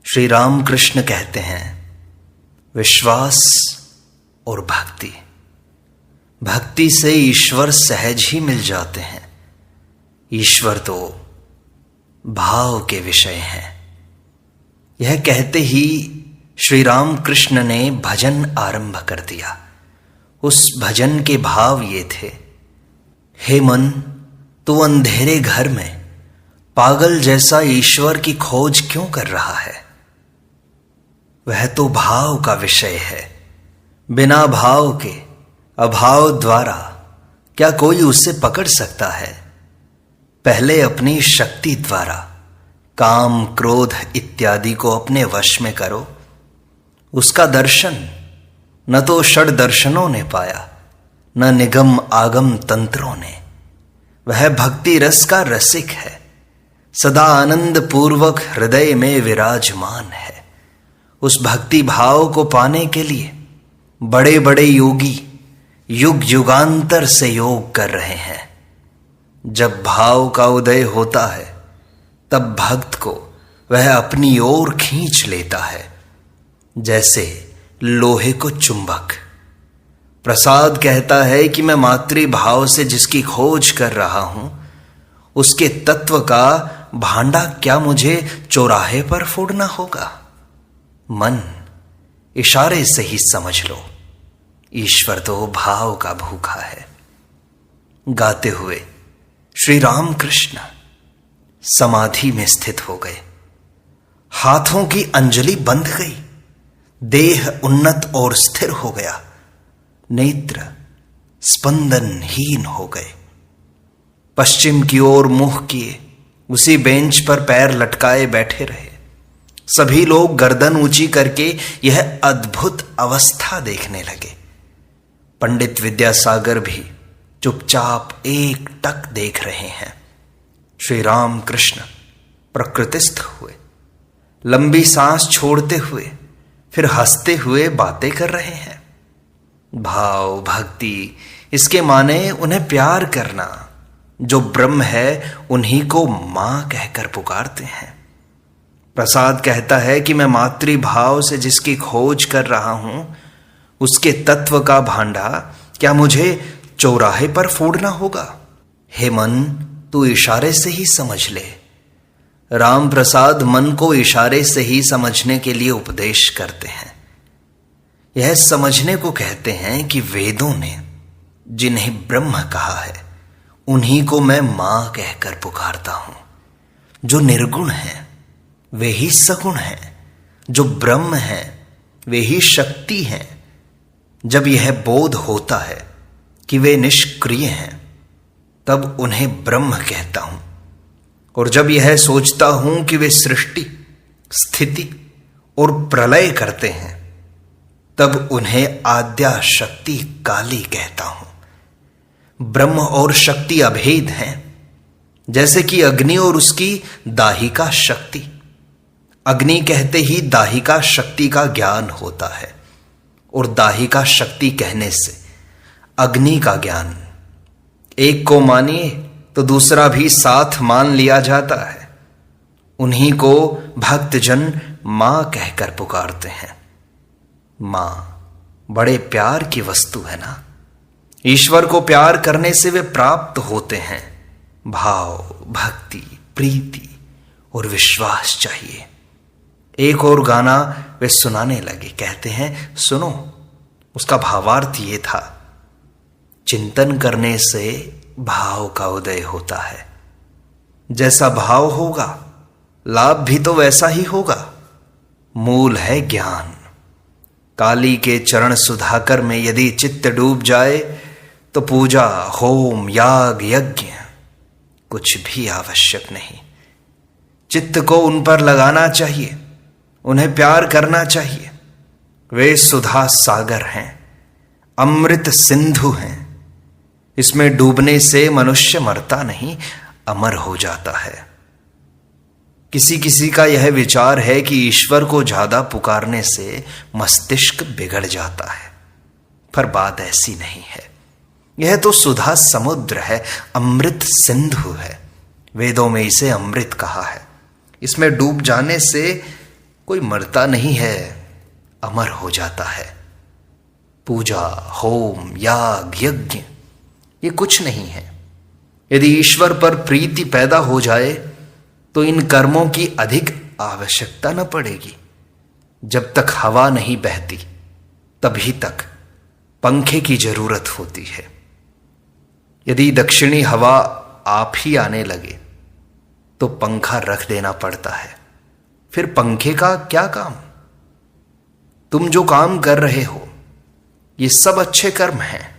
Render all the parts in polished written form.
श्री राम कृष्ण कहते हैं, विश्वास और भक्ति। भक्ति से ईश्वर सहज ही मिल जाते हैं। ईश्वर तो भाव के विषय हैं। यह कहते ही श्री राम कृष्ण ने भजन आरंभ कर दिया। उस भजन के भाव ये थे, हे मन, तू अंधेरे घर में पागल जैसा ईश्वर की खोज क्यों कर रहा है? वह तो भाव का विषय है। बिना भाव के, अभाव द्वारा क्या कोई उसे पकड़ सकता है? पहले अपनी शक्ति द्वारा काम, क्रोध इत्यादि को अपने वश में करो। उसका दर्शन न तो षड दर्शनों ने पाया, न निगम आगम तंत्रों ने। वह भक्ति रस का रसिक है, सदा आनंद पूर्वक हृदय में विराजमान है। उस भक्ति भाव को पाने के लिए बड़े बड़े योगी युग युगांतर से योग कर रहे हैं। जब भाव का उदय होता है तब भक्त को वह अपनी ओर खींच लेता है, जैसे लोहे को चुंबक। प्रसाद कहता है कि मैं मातृभाव से जिसकी खोज कर रहा हूं, उसके तत्व का भांडा क्या मुझे चौराहे पर फोड़ना होगा? मन, इशारे से ही समझ लो, ईश्वर तो भाव का भूखा है। गाते हुए श्री राम कृष्ण समाधि में स्थित हो गए। हाथों की अंजलि बंध गई, देह उन्नत और स्थिर हो गया, नेत्र स्पंदनहीन हो गए। पश्चिम की ओर मुंह किए उसी बेंच पर पैर लटकाए बैठे रहे। सभी लोग गर्दन ऊंची करके यह अद्भुत अवस्था देखने लगे। पंडित विद्यासागर भी चुपचाप एक टक देख रहे हैं। श्री राम कृष्ण प्रकृतिस्थ हुए, लंबी सांस छोड़ते हुए फिर हंसते हुए बातें कर रहे हैं। भाव, भक्ति, इसके माने उन्हें प्यार करना। जो ब्रह्म है उन्हीं को मां कहकर पुकारते हैं। प्रसाद कहता है कि मैं मातृभाव से जिसकी खोज कर रहा हूं, उसके तत्व का भांडा क्या मुझे चौराहे पर फोड़ना होगा? हे मन, तू इशारे से ही समझ ले। राम प्रसाद मन को इशारे से ही समझने के लिए उपदेश करते हैं। यह समझने को कहते हैं कि वेदों ने जिन्हें ब्रह्म कहा है, उन्हीं को मैं मां कहकर पुकारता हूं। जो निर्गुण हैं वे ही सगुण हैं, जो ब्रह्म हैं वे ही शक्ति हैं। जब यह बोध होता है कि वे निष्क्रिय हैं, तब उन्हें ब्रह्म कहता हूं। और जब यह सोचता हूं कि वे सृष्टि, स्थिति और प्रलय करते हैं, तब उन्हें आद्या शक्ति काली कहता हूं। ब्रह्म और शक्ति अभेद हैं, जैसे कि अग्नि और उसकी दाहिका शक्ति। अग्नि कहते ही दाहिका शक्ति का ज्ञान होता है, और दाहिका शक्ति कहने से अग्नि का ज्ञान। एक को मानिए तो दूसरा भी साथ मान लिया जाता है। उन्हीं को भक्तजन मां कहकर पुकारते हैं। मां बड़े प्यार की वस्तु है ना। ईश्वर को प्यार करने से वे प्राप्त होते हैं। भाव, भक्ति, प्रीति और विश्वास चाहिए। एक और गाना वे सुनाने लगे। कहते हैं, सुनो। उसका भावार्थ ये था, चिंतन करने से भाव का उदय होता है। जैसा भाव होगा, लाभ भी तो वैसा ही होगा। मूल है ज्ञान। काली के चरण सुधाकर में यदि चित्त डूब जाए तो पूजा, होम, याग, यज्ञ कुछ भी आवश्यक नहीं। चित्त को उन पर लगाना चाहिए, उन्हें प्यार करना चाहिए। वे सुधा सागर हैं, अमृत सिंधु हैं। इसमें डूबने से मनुष्य मरता नहीं, अमर हो जाता है। किसी किसी का यह विचार है कि ईश्वर को ज्यादा पुकारने से मस्तिष्क बिगड़ जाता है, पर बात ऐसी नहीं है। यह तो सुधा समुद्र है, अमृत सिंधु है। वेदों में इसे अमृत कहा है। इसमें डूब जाने से कोई मरता नहीं है, अमर हो जाता है। पूजा, होम, याग, यज्ञ ये कुछ नहीं है। यदि ईश्वर पर प्रीति पैदा हो जाए तो इन कर्मों की अधिक आवश्यकता न पड़ेगी। जब तक हवा नहीं बहती तभी तक पंखे की जरूरत होती है। यदि दक्षिणी हवा आप ही आने लगे तो पंखा रख देना पड़ता है। फिर पंखे का क्या काम? तुम जो काम कर रहे हो ये सब अच्छे कर्म हैं।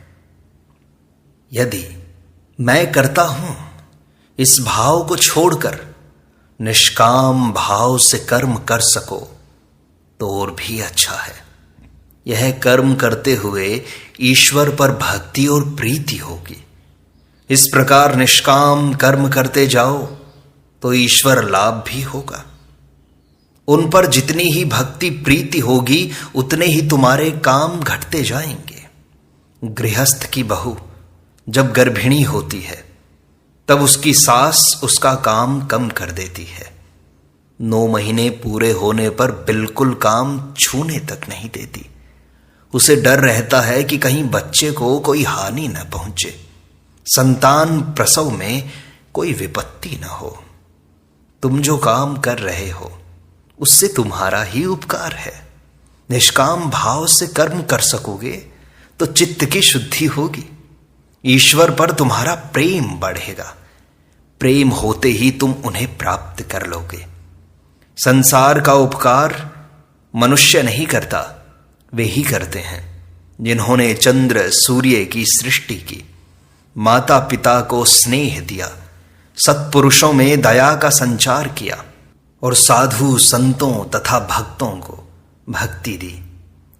यदि मैं करता हूं इस भाव को छोड़कर निष्काम भाव से कर्म कर सको तो और भी अच्छा है। यह कर्म करते हुए ईश्वर पर भक्ति और प्रीति होगी। इस प्रकार निष्काम कर्म करते जाओ तो ईश्वर लाभ भी होगा। उन पर जितनी ही भक्ति प्रीति होगी उतने ही तुम्हारे काम घटते जाएंगे। गृहस्थ की बहू जब गर्भिणी होती है तब उसकी सास उसका काम कम कर देती है। 9 महीने पूरे होने पर बिल्कुल काम छूने तक नहीं देती। उसे डर रहता है कि कहीं बच्चे को कोई हानि न पहुंचे, संतान प्रसव में कोई विपत्ति न हो। तुम जो काम कर रहे हो उससे तुम्हारा ही उपकार है। निष्काम भाव से कर्म कर सकोगे तो चित्त की शुद्धि होगी। ईश्वर पर तुम्हारा प्रेम बढ़ेगा। प्रेम होते ही तुम उन्हें प्राप्त कर लोगे। संसार का उपकार मनुष्य नहीं करता, वे ही करते हैं जिन्होंने चंद्र सूर्य की सृष्टि की, माता पिता को स्नेह दिया, सत्पुरुषों में दया का संचार किया और साधु संतों तथा भक्तों को भक्ति दी।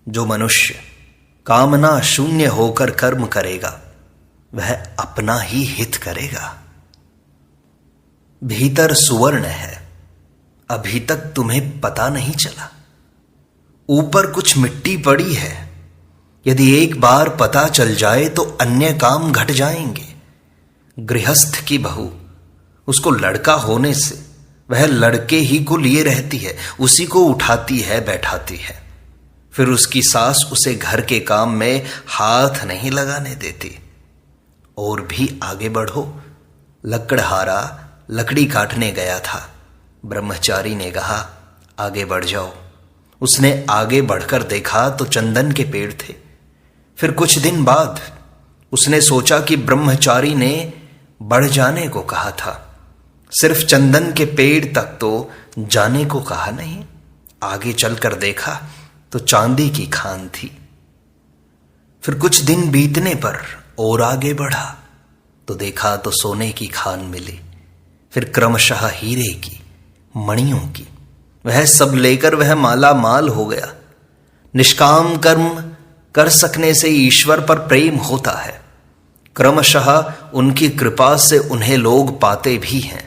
जो मनुष्य कामना शून्य होकर कर्म करेगा वह अपना ही हित करेगा। भीतर सुवर्ण है, अभी तक तुम्हें पता नहीं चला। ऊपर कुछ मिट्टी पड़ी है, यदि एक बार पता चल जाए तो अन्य काम घट जाएंगे। गृहस्थ की बहू, उसको लड़का होने से वह लड़के ही को लिए रहती है, उसी को उठाती है, बैठाती है। फिर उसकी सास उसे घर के काम में हाथ नहीं लगाने देती। और भी आगे बढ़ो। लकड़हारा लकड़ी काटने गया था। ब्रह्मचारी ने कहा आगे बढ़ जाओ। उसने आगे बढ़कर देखा तो चंदन के पेड़ थे। फिर कुछ दिन बाद उसने सोचा कि ब्रह्मचारी ने बढ़ जाने को कहा था, सिर्फ चंदन के पेड़ तक तो जाने को कहा नहीं। आगे चलकर देखा तो चांदी की खान थी। फिर कुछ दिन बीतने पर और आगे बढ़ा तो देखा तो सोने की खान मिली। फिर क्रमशः हीरे की, मणियों की, वह सब लेकर वह माला माल हो गया। निष्काम कर्म कर सकने से ईश्वर पर प्रेम होता है। क्रमशः उनकी कृपा से उन्हें लोग पाते भी हैं।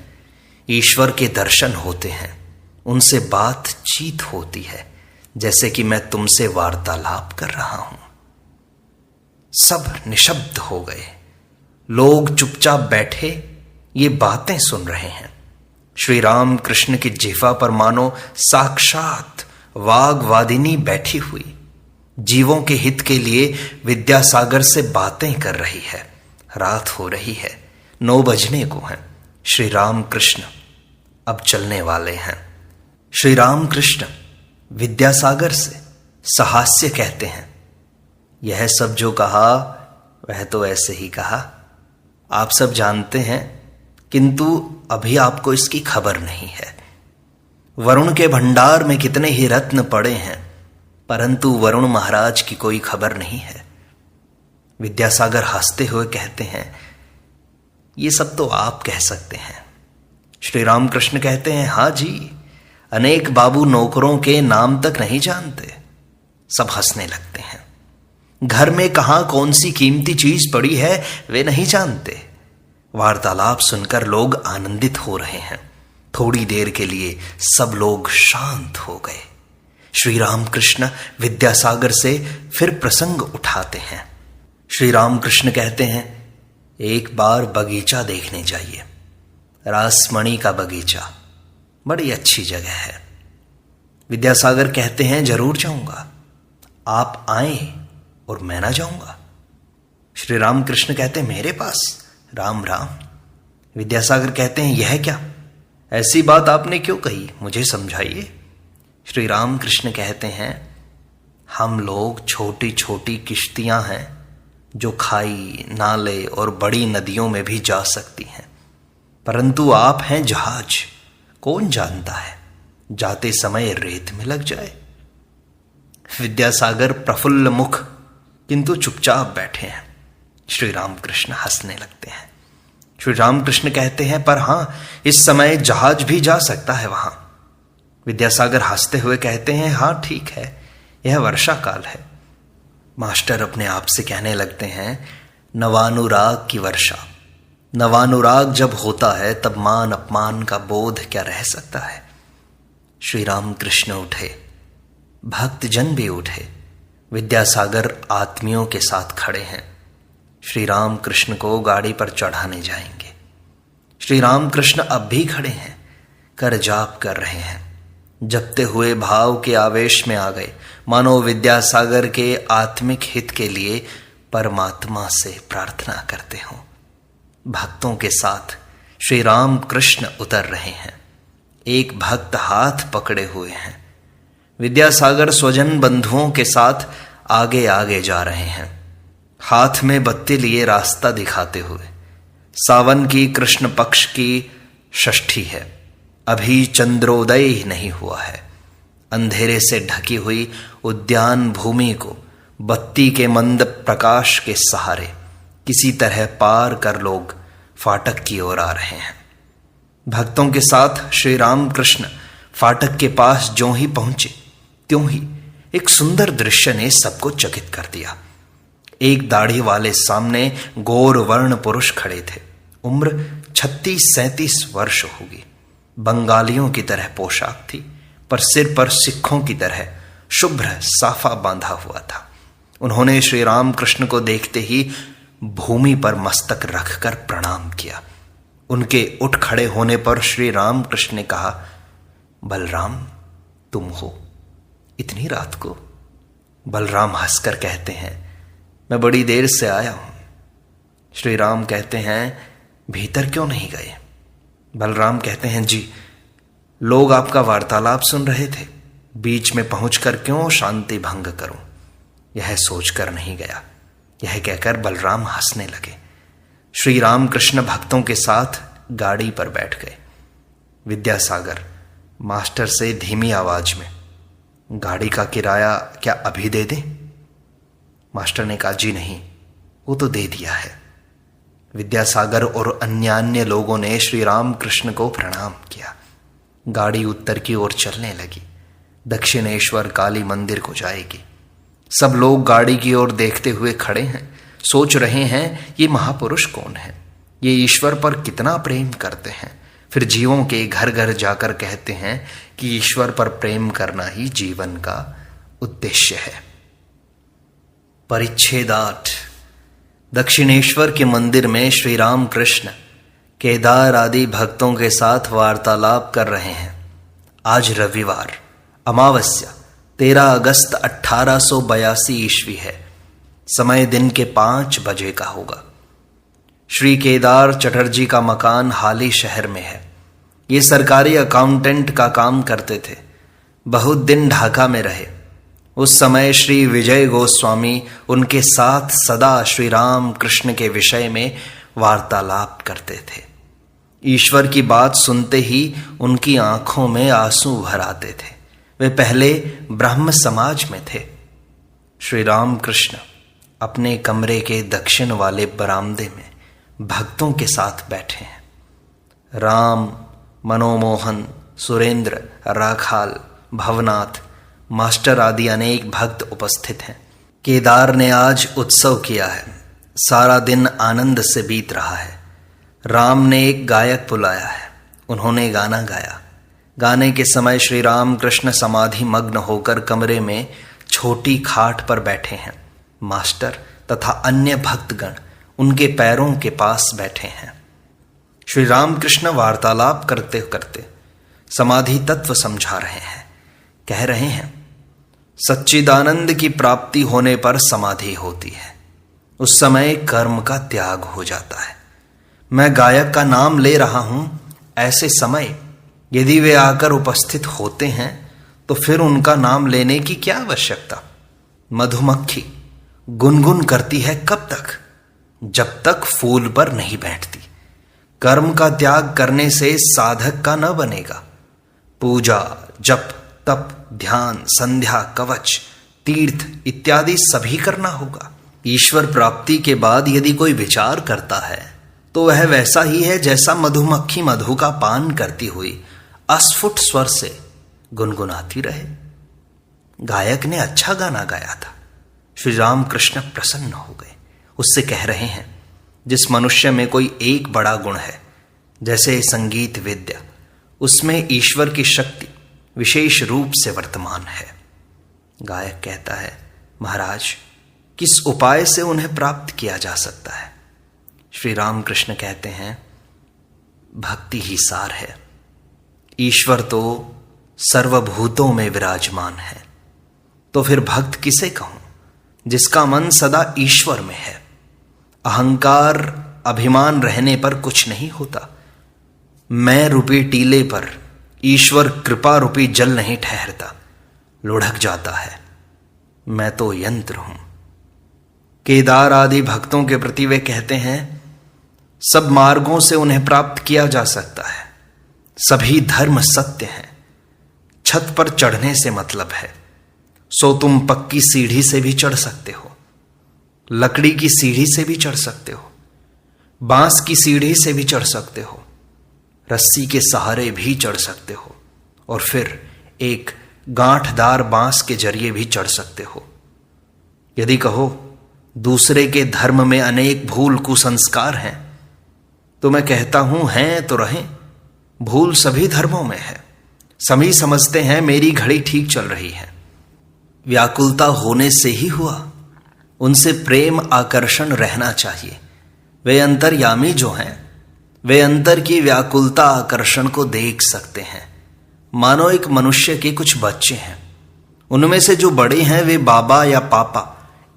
ईश्वर के दर्शन होते हैं, उनसे बातचीत होती है, जैसे कि मैं तुमसे वार्तालाप कर रहा हूं। सब निशब्द हो गए। लोग चुपचाप बैठे ये बातें सुन रहे हैं। श्री राम कृष्ण की जिह्वा पर मानो साक्षात वाग्वादिनी बैठी हुई जीवों के हित के लिए विद्यासागर से बातें कर रही है। रात हो रही है, 9 बजने को हैं। श्री राम कृष्ण अब चलने वाले हैं। श्री राम कृष्ण विद्यासागर से सहास्य कहते हैं, यह सब जो कहा वह तो ऐसे ही कहा, आप सब जानते हैं, किंतु अभी आपको इसकी खबर नहीं है। वरुण के भंडार में कितने ही रत्न पड़े हैं, परंतु वरुण महाराज की कोई खबर नहीं है। विद्यासागर हंसते हुए कहते हैं, ये सब तो आप कह सकते हैं। श्री रामकृष्ण कहते हैं, हाँ जी, अनेक बाबू नौकरों के नाम तक नहीं जानते। सब हंसने लगते हैं। घर में कहां कौन सी कीमती चीज पड़ी है वे नहीं जानते। वार्तालाप सुनकर लोग आनंदित हो रहे हैं। थोड़ी देर के लिए सब लोग शांत हो गए। श्री रामकृष्ण विद्यासागर से फिर प्रसंग उठाते हैं। श्री रामकृष्ण कहते हैं, एक बार बगीचा देखने जाइए, रासमणि का बगीचा, बड़ी अच्छी जगह है। विद्यासागर कहते हैं जरूर जाऊंगा, आप आए और मैं ना जाऊंगा। श्री राम कृष्ण कहते हैं मेरे पास? राम राम। विद्यासागर कहते हैं यह क्या, ऐसी बात आपने क्यों कही, मुझे समझाइए। श्री राम कृष्ण कहते हैं हम लोग छोटी छोटी किश्तियां हैं जो खाई, नाले और बड़ी नदियों में भी जा सकती हैं, परंतु आप हैं जहाज, कौन जानता है जाते समय रेत में लग जाए। विद्यासागर प्रफुल्ल मुख किंतु चुपचाप बैठे हैं। श्री रामकृष्ण हंसने लगते हैं। श्री रामकृष्ण कहते हैं पर हां, इस समय जहाज भी जा सकता है वहां। विद्यासागर हंसते हुए कहते हैं हां ठीक है, यह वर्षा काल है। मास्टर अपने आप से कहने लगते हैं नवानुराग की वर्षा। नवानुराग जब होता है तब मान अपमान का बोध क्या रह सकता है। श्री रामकृष्ण उठे, भक्तजन भी उठे। विद्यासागर आत्मियों के साथ खड़े हैं। श्री रामकृष्ण को गाड़ी पर चढ़ाने जाएंगे। श्री रामकृष्ण अब भी खड़े हैं, कर जाप कर रहे हैं। जपते हुए भाव के आवेश में आ गए, मानो विद्यासागर के आत्मिक हित के लिए परमात्मा से प्रार्थना करते हों। भक्तों के साथ श्री राम कृष्ण उतर रहे हैं। एक भक्त हाथ पकड़े हुए हैं। विद्यासागर स्वजन बंधुओं के साथ आगे आगे जा रहे हैं, हाथ में बत्ती लिए रास्ता दिखाते हुए। सावन की कृष्ण पक्ष की षष्ठी है, अभी चंद्रोदय ही नहीं हुआ है। अंधेरे से ढकी हुई उद्यान भूमि को बत्ती के मंद प्रकाश के सहारे किसी तरह पार कर लोग फाटक की ओर आ रहे हैं। भक्तों के साथ श्री रामकृष्ण फाटक के पास ज्यों ही पहुंचे त्यों ही एक सुंदर दृश्य ने सबको चकित कर दिया। एक दाढ़ी वाले सामने गौर वर्ण पुरुष खड़े थे। उम्र 36-37 वर्ष होगी। बंगालियों की तरह पोशाक थी, पर सिर पर सिखों की तरह शुभ्र साफा बांधा हुआ था। उन्होंने श्री रामकृष्ण को देखते ही भूमि पर मस्तक रखकर प्रणाम किया। उनके उठ खड़े होने पर श्री रामकृष्ण ने कहा, बलराम तुम हो इतनी रात को? बलराम हंसकर कहते हैं, मैं बड़ी देर से आया हूं। श्री राम कहते हैं, भीतर क्यों नहीं गए? बलराम कहते हैं, जी लोग आपका वार्तालाप सुन रहे थे, बीच में पहुंचकर क्यों शांति भंग करूं, यह सोचकर नहीं गया। यह कहकर बलराम हंसने लगे। श्री रामकृष्ण भक्तों के साथ गाड़ी पर बैठ गए। विद्यासागर मास्टर से धीमी आवाज में, गाड़ी का किराया क्या अभी दे दें? मास्टर ने कहा, जी नहीं, वो तो दे दिया है। विद्यासागर और अन्य लोगों ने श्री रामकृष्ण को प्रणाम किया। गाड़ी उत्तर की ओर चलने लगी। दक्षिणेश्वर काली मंदिर को जाएगी। सब लोग गाड़ी की ओर देखते हुए खड़े हैं, सोच रहे हैं ये महापुरुष कौन है, ये ईश्वर पर कितना प्रेम करते हैं। फिर जीवों के घर घर जाकर कहते हैं कि ईश्वर पर प्रेम करना ही जीवन का उद्देश्य है। परिच्छेद 8। दक्षिणेश्वर के मंदिर में श्री राम कृष्ण केदार आदि भक्तों के साथ वार्तालाप कर रहे हैं। आज रविवार अमावस्या 13 अगस्त 1882 ईस्वी है। समय दिन के 5 बजे का होगा। श्री केदार चटर्जी का मकान हाली शहर में है। ये सरकारी अकाउंटेंट का काम करते थे। बहुत दिन ढाका में रहे। उस समय श्री विजय गोस्वामी उनके साथ सदा श्री राम कृष्ण के विषय में वार्तालाप करते थे। ईश्वर की बात सुनते ही उनकी आंखों में आंसू भर आते थे। वे पहले ब्रह्म समाज में थे। श्री राम कृष्ण अपने कमरे के दक्षिण वाले बरामदे में भक्तों के साथ बैठे हैं। राम, मनोमोहन, सुरेंद्र, राखाल, भवनाथ, मास्टर आदि अनेक भक्त उपस्थित हैं। केदार ने आज उत्सव किया है। सारा दिन आनंद से बीत रहा है। राम ने एक गायक बुलाया है। उन्होंने गाना गाया। गाने के समय श्री राम कृष्ण समाधि मग्न होकर कमरे में छोटी खाट पर बैठे हैं। मास्टर तथा अन्य भक्तगण उनके पैरों के पास बैठे हैं। श्री रामकृष्ण वार्तालाप करते करते समाधि तत्व समझा रहे हैं। कह रहे हैं, सच्चिदानंद की प्राप्ति होने पर समाधि होती है, उस समय कर्म का त्याग हो जाता है। मैं गायक का नाम ले रहा हूं, ऐसे समय यदि वे आकर उपस्थित होते हैं तो फिर उनका नाम लेने की क्या आवश्यकता। मधुमक्खी गुनगुन करती है कब तक? जब तक फूल पर नहीं बैठती। कर्म का त्याग करने से साधक का न बनेगा। पूजा, जप, तप, ध्यान, संध्या, कवच, तीर्थ इत्यादि सभी करना होगा। ईश्वर प्राप्ति के बाद यदि कोई विचार करता है तो वह वैसा ही है जैसा मधुमक्खी मधु का पान करती हुई अस्फुट स्वर से गुनगुनाती रहे। गायक ने अच्छा गाना गाया था। श्री राम कृष्ण प्रसन्न हो गए। उससे कह रहे हैं, जिस मनुष्य में कोई एक बड़ा गुण है, जैसे संगीत विद्या, उसमें ईश्वर की शक्ति विशेष रूप से वर्तमान है। गायक कहता है, महाराज किस उपाय से उन्हें प्राप्त किया जा सकता है? श्री राम कृष्ण कहते हैं, भक्ति ही सार है। ईश्वर तो सर्वभूतों में विराजमान है, तो फिर भक्त किसे कहूं? जिसका मन सदा ईश्वर में है। अहंकार, अभिमान रहने पर कुछ नहीं होता। मैं रूपी टीले पर ईश्वर कृपा रूपी जल नहीं ठहरता, लुढ़क जाता है। मैं तो यंत्र हूं। केदार आदि भक्तों के प्रति वे कहते हैं, सब मार्गों से उन्हें प्राप्त किया जा सकता है। सभी धर्म सत्य हैं। छत पर चढ़ने से मतलब है, सो तुम पक्की सीढ़ी से भी चढ़ सकते हो, लकड़ी की सीढ़ी से भी चढ़ सकते हो, बांस की सीढ़ी से भी चढ़ सकते हो, रस्सी के सहारे भी चढ़ सकते हो, और फिर एक गांठदार बांस के जरिए भी चढ़ सकते हो। यदि कहो दूसरे के धर्म में अनेक भूल कुसंस्कार हैं, तो मैं कहता हूं हैं तो रहें। भूल सभी धर्मों में है। सभी समझते हैं मेरी घड़ी ठीक चल रही है। व्याकुलता होने से ही हुआ। उनसे प्रेम आकर्षण रहना चाहिए। वे अंतर्यामी जो हैं, वे अंतर की व्याकुलता आकर्षण को देख सकते हैं। मानो एक मनुष्य के कुछ बच्चे हैं, उनमें से जो बड़े हैं वे बाबा या पापा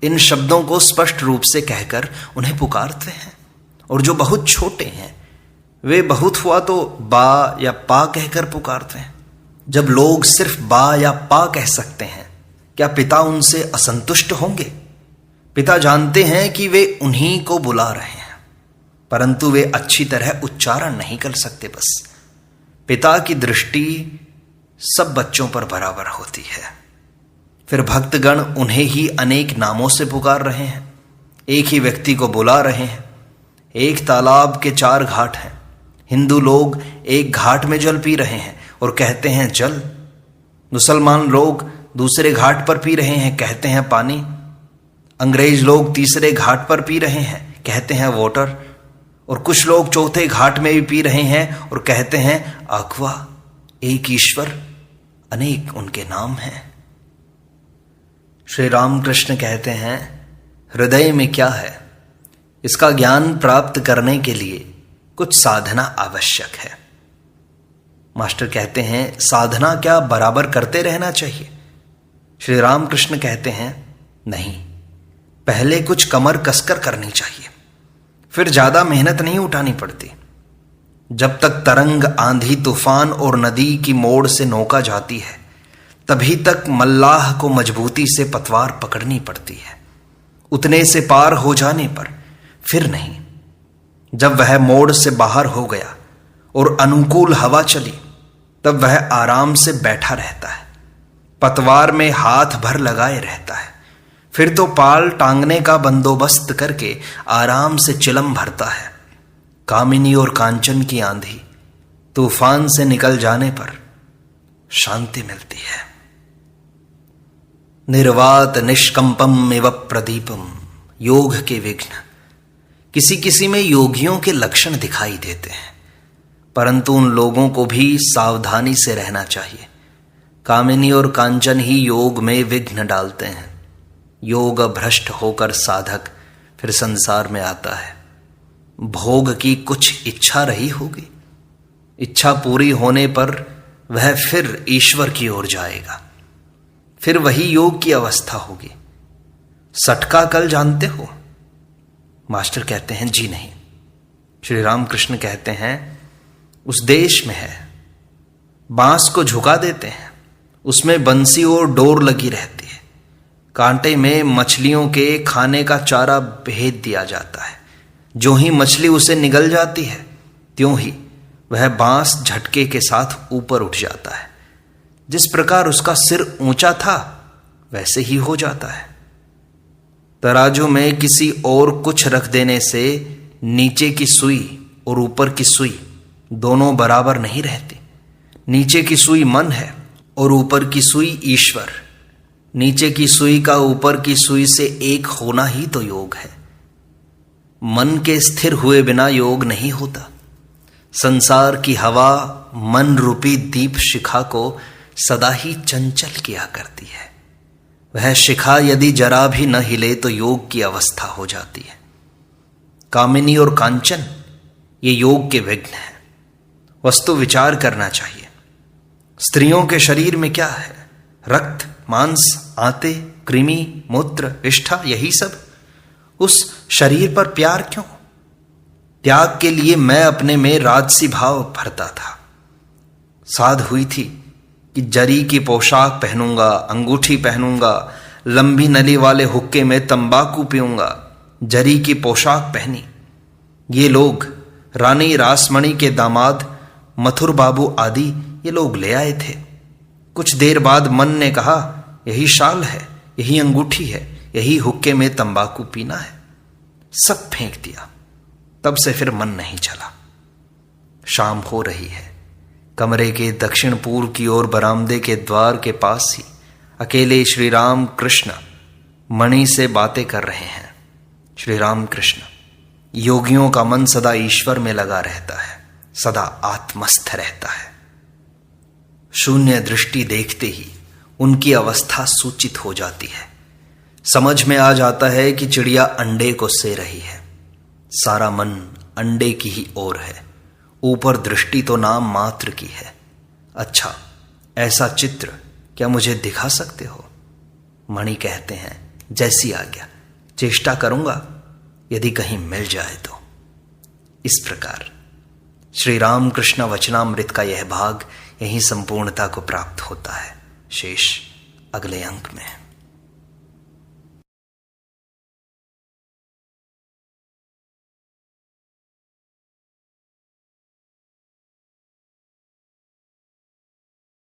इन शब्दों को स्पष्ट रूप से कहकर उन्हें पुकारते हैं, और जो बहुत छोटे हैं वे बहुत हुआ तो बा या पा कहकर पुकारते हैं। जब लोग सिर्फ बा या पा कह सकते हैं, क्या पिता उनसे असंतुष्ट होंगे? पिता जानते हैं कि वे उन्हीं को बुला रहे हैं, परंतु वे अच्छी तरह उच्चारण नहीं कर सकते। बस पिता की दृष्टि सब बच्चों पर बराबर होती है। फिर भक्तगण उन्हें ही अनेक नामों से पुकार रहे हैं, एक ही व्यक्ति को बुला रहे हैं। एक तालाब के 4 घाट हैं। हिंदू लोग एक घाट में जल पी रहे हैं और कहते हैं जल। मुसलमान लोग दूसरे घाट पर पी रहे हैं, कहते हैं पानी। अंग्रेज लोग तीसरे घाट पर पी रहे हैं, कहते हैं वाटर। और कुछ लोग चौथे घाट में भी पी रहे हैं और कहते हैं अक्वा। एक ईश्वर, अनेक उनके नाम हैं। श्री रामकृष्ण कहते हैं, हृदय में क्या है, इसका ज्ञान प्राप्त करने के लिए कुछ साधना आवश्यक है। मास्टर कहते हैं, साधना क्या बराबर करते रहना चाहिए? श्री रामकृष्ण कहते हैं, नहीं, पहले कुछ कमर कसकर करनी चाहिए, फिर ज्यादा मेहनत नहीं उठानी पड़ती। जब तक तरंग, आंधी, तूफान और नदी की मोड़ से नौका जाती है, तभी तक मल्लाह को मजबूती से पतवार पकड़नी पड़ती है। उतने से पार हो जाने पर फिर नहीं। जब वह मोड़ से बाहर हो गया और अनुकूल हवा चली, तब वह आराम से बैठा रहता है, पतवार में हाथ भर लगाए रहता है। फिर तो पाल टांगने का बंदोबस्त करके आराम से चिलम भरता है। कामिनी और कांचन की आंधी, तूफान से निकल जाने पर शांति मिलती है। निर्वात निष्कंपम एव प्रदीपम, योग के विघ्न। किसी किसी में योगियों के लक्षण दिखाई देते हैं, परंतु उन लोगों को भी सावधानी से रहना चाहिए। कामिनी और कांचन ही योग में विघ्न डालते हैं। योग भ्रष्ट होकर साधक फिर संसार में आता है। भोग की कुछ इच्छा रही होगी, इच्छा पूरी होने पर वह फिर ईश्वर की ओर जाएगा। फिर वही योग की अवस्था होगी। सटका कल जानते हो? मास्टर कहते हैं जी नहीं। श्री रामकृष्ण कहते हैं उस देश में है, बांस को झुका देते हैं, उसमें बंसी और डोर लगी रहती है, कांटे में मछलियों के खाने का चारा भेद दिया जाता है। जो ही मछली उसे निगल जाती है त्यों ही वह बांस झटके के साथ ऊपर उठ जाता है। जिस प्रकार उसका सिर ऊंचा था वैसे ही हो जाता है। तराजू में किसी और कुछ रख देने से नीचे की सुई और ऊपर की सुई दोनों बराबर नहीं रहती। नीचे की सुई मन है और ऊपर की सुई ईश्वर। नीचे की सुई का ऊपर की सुई से एक होना ही तो योग है। मन के स्थिर हुए बिना योग नहीं होता। संसार की हवा मन रूपी दीप शिखा को सदा ही चंचल किया करती है। वह शिखा यदि जरा भी न हिले तो योग की अवस्था हो जाती है। कामिनी और कांचन ये योग के विघ्न हैं। वस्तु विचार करना चाहिए। स्त्रियों के शरीर में क्या है? रक्त, मांस, आंते, कृमि, मूत्र, विष्ठा, यही सब। उस शरीर पर प्यार क्यों? त्याग के लिए मैं अपने में राजसी भाव भरता था। साध हुई थी कि जरी की पोशाक पहनूंगा, अंगूठी पहनूंगा, लंबी नली वाले हुक्के में तंबाकू पीऊंगा। जरी की पोशाक पहनी। ये लोग रानी रासमणि के दामाद मथुर बाबू आदि ये लोग ले आए थे। कुछ देर बाद मन ने कहा यही शाल है, यही अंगूठी है, यही हुक्के में तंबाकू पीना है। सब फेंक दिया। तब से फिर मन नहीं चला। शाम हो रही है। कमरे के दक्षिण पूर्व की ओर बरामदे के द्वार के पास ही अकेले श्री राम कृष्ण मणि से बातें कर रहे हैं। श्री राम कृष्ण, योगियों का मन सदा ईश्वर में लगा रहता है, सदा आत्मस्थ रहता है। शून्य दृष्टि देखते ही उनकी अवस्था सूचित हो जाती है। समझ में आ जाता है कि चिड़िया अंडे को से रही है। सारा मन अंडे की ही ओर है। ऊपर दृष्टि तो नाम मात्र की है। अच्छा, ऐसा चित्र क्या मुझे दिखा सकते हो? मणि कहते हैं जैसी आज्ञा, चेष्टा करूंगा यदि कहीं मिल जाए तो। इस प्रकार श्री रामकृष्ण वचनामृत का यह भाग यहीं संपूर्णता को प्राप्त होता है। शेष अगले अंक में।